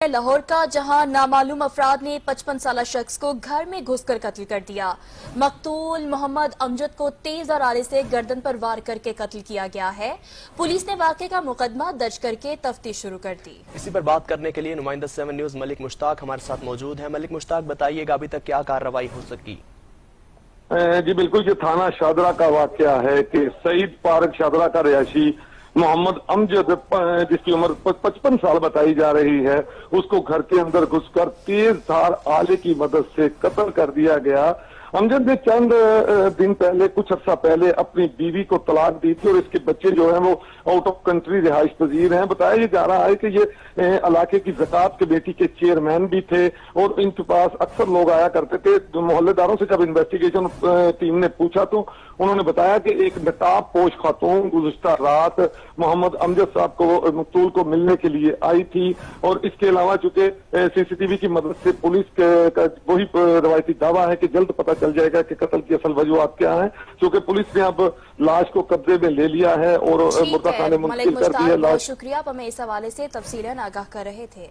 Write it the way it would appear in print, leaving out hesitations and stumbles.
लाहौर का जहां नामालूम अफराद ने 55 साला शख्स को घर में घुसकर कत्ल कर दिया। मकतूल मोहम्मद अमजद को तेज आरे से गर्दन पर वार करके कत्ल किया गया है। पुलिस ने वाक़े का मुकदमा दर्ज करके तफ्तीश शुरू कर दी। इसी पर बात करने के लिए नुमाइंदा 7 न्यूज़ मलिक मुश्ताक हमारे साथ मौजूद है। मलिक मुश्ताक, बताइएगा अभी तक क्या कार्रवाई हो सकी? जी बिल्कुल, ये थाना शादरा का वाकया है कि सईद पार्क शादरा का रिहायशी मोहम्मद अमजद, जिसकी उम्र 55 साल बताई जा रही है, उसको घर के अंदर घुसकर तेज धार आले की मदद से कत्ल कर दिया गया। अमजद ने चंद दिन पहले, कुछ अर्सा पहले अपनी बीवी को तलाक दी थी और इसके बच्चे जो हैं वो आउट ऑफ कंट्री रिहाइश पजीर हैं। बताया ये जा रहा है कि ये इलाके की ज़कात कमेटी के चेयरमैन भी थे और इनके पास अक्सर लोग आया करते थे। मोहल्लेदारों से जब इन्वेस्टिगेशन टीम ने पूछा तो उन्होंने बताया कि एक नकाब पोश खातून गुज़िश्ता रात मोहम्मद अमजद साहब को, मकतूल को मिलने के लिए आई थी और इसके अलावा चूंकि सीसीटीवी की मदद से पुलिस का वही रवायती दावा है कि जल्द पता चल जाएगा कि कत्ल की असल वजूहात क्या है, क्योंकि पुलिस ने अब लाश को कब्जे में ले लिया है और मुर्दा खाने मुंतकिल कर दी है लाश। शुक्रिया, आप हमें इस हवाले से तफसीलन आगाह कर रहे थे।